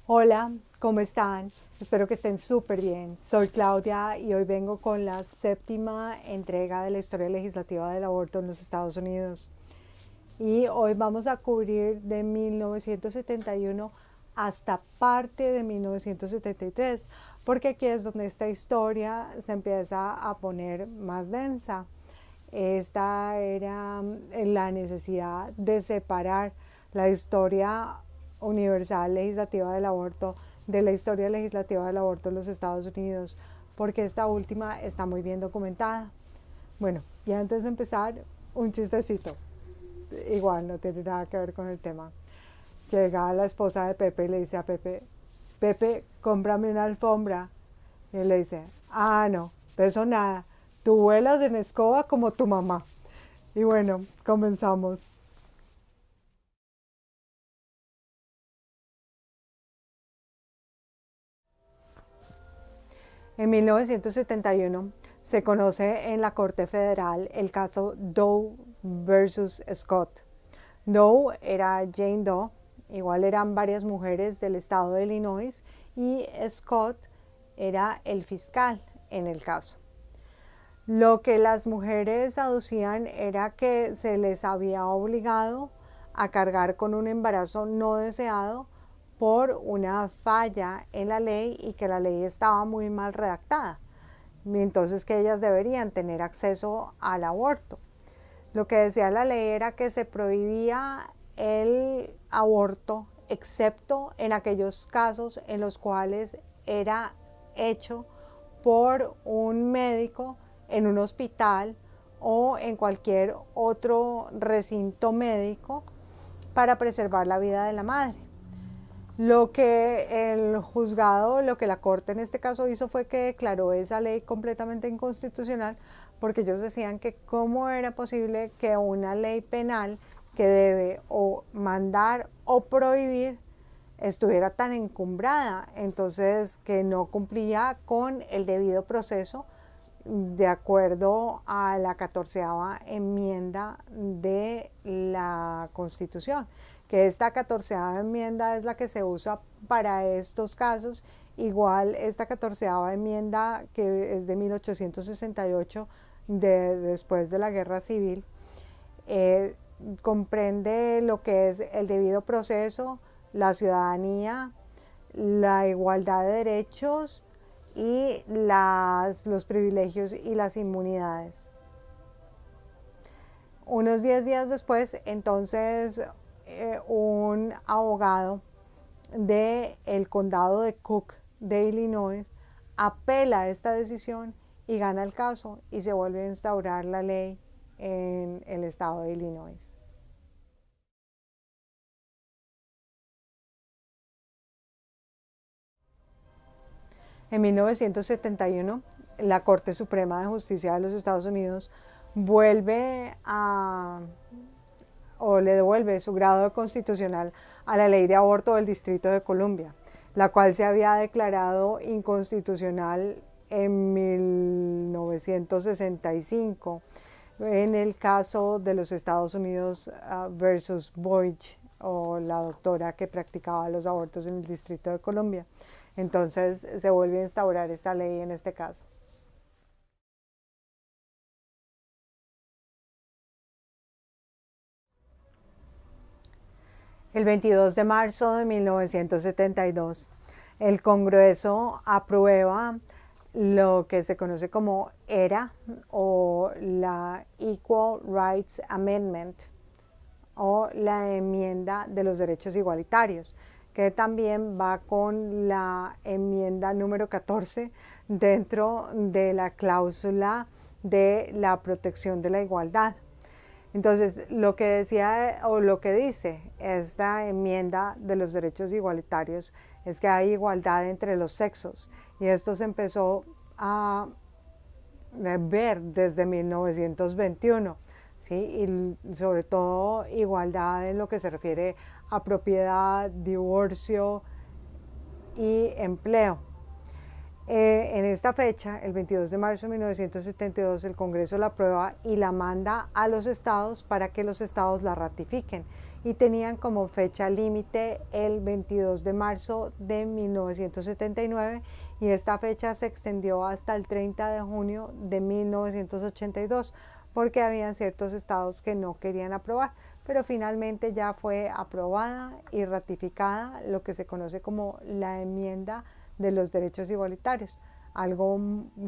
Hola, ¿cómo están? Espero que estén súper bien. Soy Claudia y hoy vengo con la séptima entrega de la historia legislativa del aborto en los Estados Unidos. Y hoy vamos a cubrir de 1971 hasta parte de 1973, porque aquí es donde esta historia se empieza a poner más densa. Esta era la necesidad de separar la historia universal legislativa del aborto de la historia legislativa del aborto en los Estados Unidos, porque esta última está muy bien documentada. Bueno, y antes de empezar, un chistecito. Igual no tiene nada que ver con el tema. Llega la esposa de Pepe y le dice a Pepe, Pepe, cómprame una alfombra. Y él le dice, ah, no, de eso nada. Tú vuelas en escoba como tu mamá. Y bueno, comenzamos. En 1971 se conoce en la Corte Federal el caso Doe versus Scott. Doe era Jane Doe, igual eran varias mujeres del estado de Illinois, y Scott era el fiscal en el caso. Lo que las mujeres aducían era que se les había obligado a cargar con un embarazo no deseado por una falla en la ley y que la ley estaba muy mal redactada. Y entonces que ellas deberían tener acceso al aborto. Lo que decía la ley era que se prohibía el aborto excepto en aquellos casos en los cuales era hecho por un médico en un hospital o en cualquier otro recinto médico para preservar la vida de la madre. Lo que el juzgado, lo que la corte en este caso hizo fue que declaró esa ley completamente inconstitucional, porque ellos decían que cómo era posible que una ley penal que debe o mandar o prohibir estuviera tan encumbrada, entonces que no cumplía con el debido proceso de acuerdo a la 14ª enmienda de la Constitución, que esta 14ª enmienda es la que se usa para estos casos. Igual esta 14ª enmienda, que es de 1868, después de la Guerra Civil, eh, comprende lo que es el debido proceso, la ciudadanía, la igualdad de derechos y los privilegios y las inmunidades. Unos 10 días después, entonces, un abogado del condado de Cook de Illinois apela esta decisión y gana el caso y se vuelve a instaurar la ley en el estado de Illinois. En 1971, la Corte Suprema de Justicia de los Estados Unidos vuelve a o le devuelve su grado constitucional a la ley de aborto del Distrito de Columbia, la cual se había declarado inconstitucional en 1965 en el caso de los Estados Unidos versus Boyd, o la doctora que practicaba los abortos en el Distrito de Columbia. Entonces se vuelve a instaurar esta ley en este caso. El 22 de marzo de 1972, el Congreso aprueba lo que se conoce como ERA, o la Equal Rights Amendment, o la enmienda de los derechos igualitarios, que también va con la enmienda número 14 dentro de la cláusula de la protección de la igualdad. Entonces, lo que decía o lo que dice esta enmienda de los derechos igualitarios es que hay igualdad entre los sexos, y esto se empezó a ver desde 1921, ¿sí? Y sobre todo igualdad en lo que se refiere a propiedad, divorcio y empleo. En esta fecha, el 22 de marzo de 1972, el Congreso la aprueba y la manda a los estados para que los estados la ratifiquen. Y tenían como fecha límite el 22 de marzo de 1979 y esta fecha se extendió hasta el 30 de junio de 1982 porque habían ciertos estados que no querían aprobar, pero finalmente ya fue aprobada y ratificada lo que se conoce como la enmienda de los derechos igualitarios, algo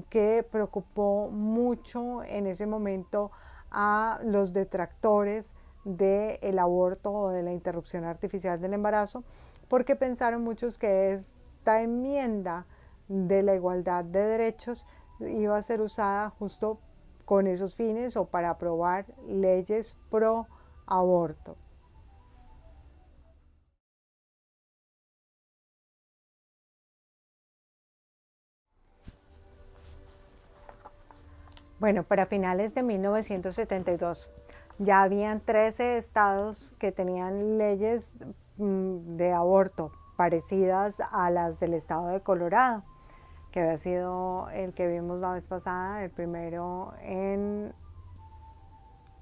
que preocupó mucho en ese momento a los detractores del aborto o de la interrupción artificial del embarazo, porque pensaron muchos que esta enmienda de la igualdad de derechos iba a ser usada justo con esos fines o para aprobar leyes pro aborto. Bueno, para finales de 1972 ya habían 13 estados que tenían leyes de aborto parecidas a las del estado de Colorado, que había sido el que vimos la vez pasada, el primero en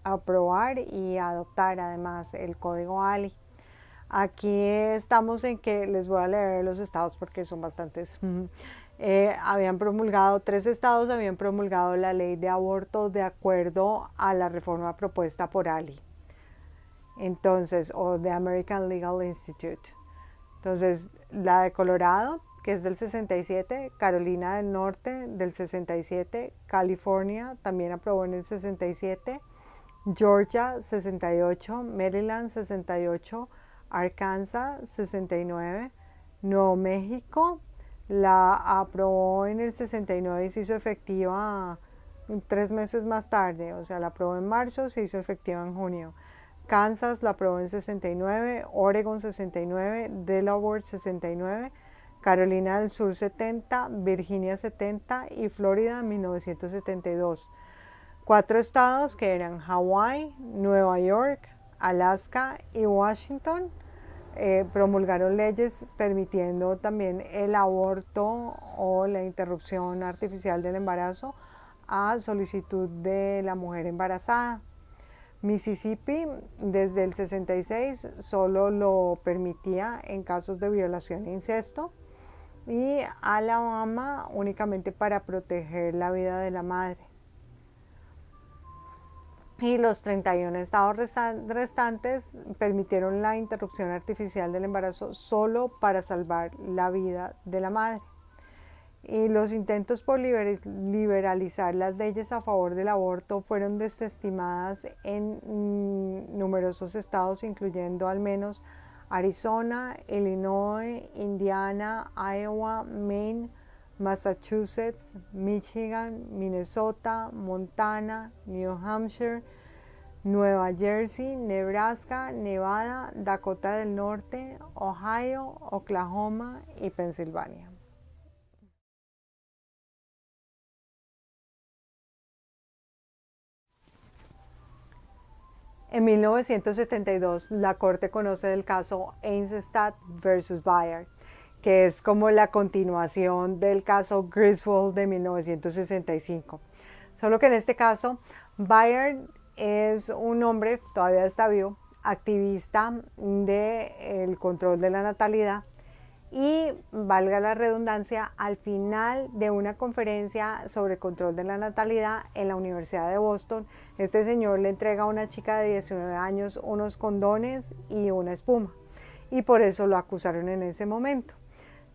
aprobar y adoptar además el código ALI. Aquí estamos en que les voy a leer los estados porque son bastantes. Habían promulgado, 3 estados habían promulgado la ley de aborto de acuerdo a la reforma propuesta por ALI. Entonces, o The American Legal Institute. Entonces, la de Colorado, que es del 67, Carolina del Norte del 67, California también aprobó en el 67, Georgia 68, Maryland 68, Arkansas 69, Nuevo México la aprobó en el 69 y se hizo efectiva 3 meses más tarde, o sea, la aprobó en marzo, se hizo efectiva en junio. Kansas la aprobó en 69, Oregon 69, Delaware 69, Carolina del Sur 70, Virginia 70 y Florida en 1972. 4 estados que eran Hawái, Nueva York, Alaska y Washington promulgaron leyes permitiendo también el aborto o la interrupción artificial del embarazo a solicitud de la mujer embarazada. Mississippi desde el 66 solo lo permitía en casos de violación e incesto y Alabama únicamente para proteger la vida de la madre. Y los 31 estados restantes permitieron la interrupción artificial del embarazo solo para salvar la vida de la madre. Y los intentos por liberalizar las leyes a favor del aborto fueron desestimadas en numerosos estados, incluyendo al menos Arizona, Illinois, Indiana, Iowa, Maine, Massachusetts, Michigan, Minnesota, Montana, New Hampshire, Nueva Jersey, Nebraska, Nevada, Dakota del Norte, Ohio, Oklahoma y Pensilvania. En 1972, la Corte conoce del caso Eisenstadt versus Bayard, que es como la continuación del caso Griswold de 1965. Solo que en este caso, Bayard es un hombre, todavía está vivo, activista del control de la natalidad y, valga la redundancia, al final de una conferencia sobre control de la natalidad en la Universidad de Boston, este señor le entrega a una chica de 19 años unos condones y una espuma y por eso lo acusaron en ese momento.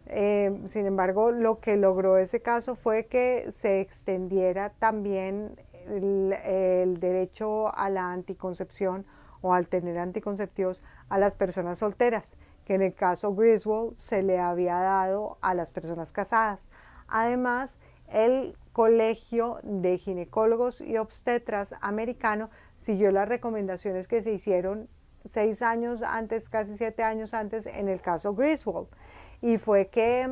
Sin embargo, lo que logró ese caso fue que se extendiera también el derecho a la anticoncepción o al tener anticonceptivos a las personas solteras, que en el caso Griswold se le había dado a las personas casadas. Además, el Colegio de Ginecólogos y Obstetras americano siguió las recomendaciones que se hicieron 6 años antes, casi 7 años antes, en el caso Griswold. Y fue que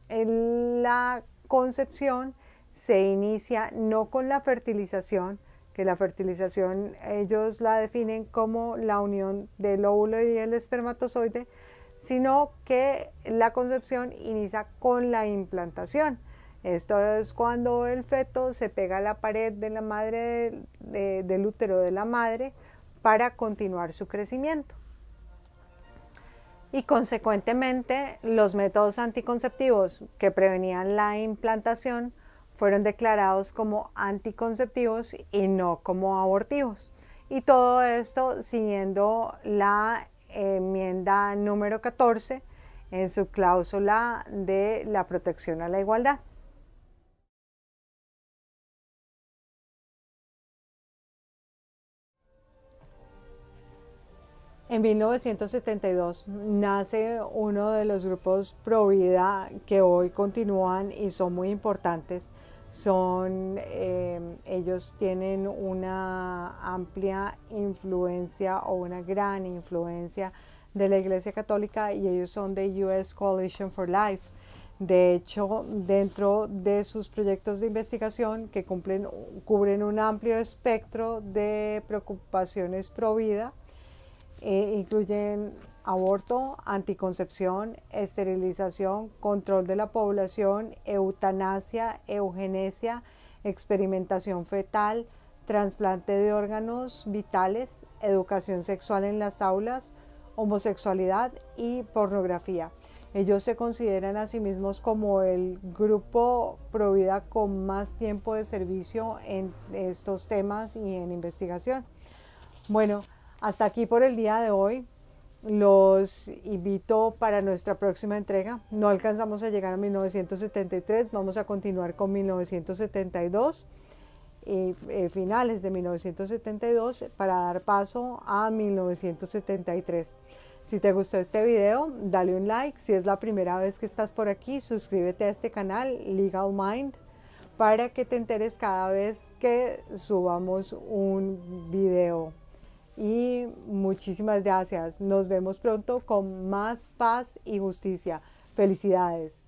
la concepción se inicia no con la fertilización, que la fertilización ellos la definen como la unión del óvulo y el espermatozoide, sino que la concepción inicia con la implantación. Esto es cuando el feto se pega a la pared de la madre del útero de la madre para continuar su crecimiento. Y consecuentemente, los métodos anticonceptivos que prevenían la implantación fueron declarados como anticonceptivos y no como abortivos. Y todo esto siguiendo la enmienda número 14 en su cláusula de la protección a la igualdad. En 1972 nace uno de los grupos pro vida que hoy continúan y son muy importantes. Ellos tienen una amplia influencia o una gran influencia de la Iglesia Católica y ellos son de US Coalition for Life. De hecho, dentro de sus proyectos de investigación que cubren un amplio espectro de preocupaciones pro vida, incluyen aborto, anticoncepción, esterilización, control de la población, eutanasia, eugenesia, experimentación fetal, trasplante de órganos vitales, educación sexual en las aulas, homosexualidad y pornografía. Ellos se consideran a sí mismos como el grupo pro vida con más tiempo de servicio en estos temas y en investigación. Bueno, hasta aquí por el día de hoy. Los invito para nuestra próxima entrega. No alcanzamos a llegar a 1973, vamos a continuar con 1972 y finales de 1972 para dar paso a 1973. Si te gustó este video, dale un like. Si es la primera vez que estás por aquí, suscríbete a este canal Legal Mind para que te enteres cada vez que subamos un video. Y muchísimas gracias. Nos vemos pronto con más paz y justicia. Felicidades.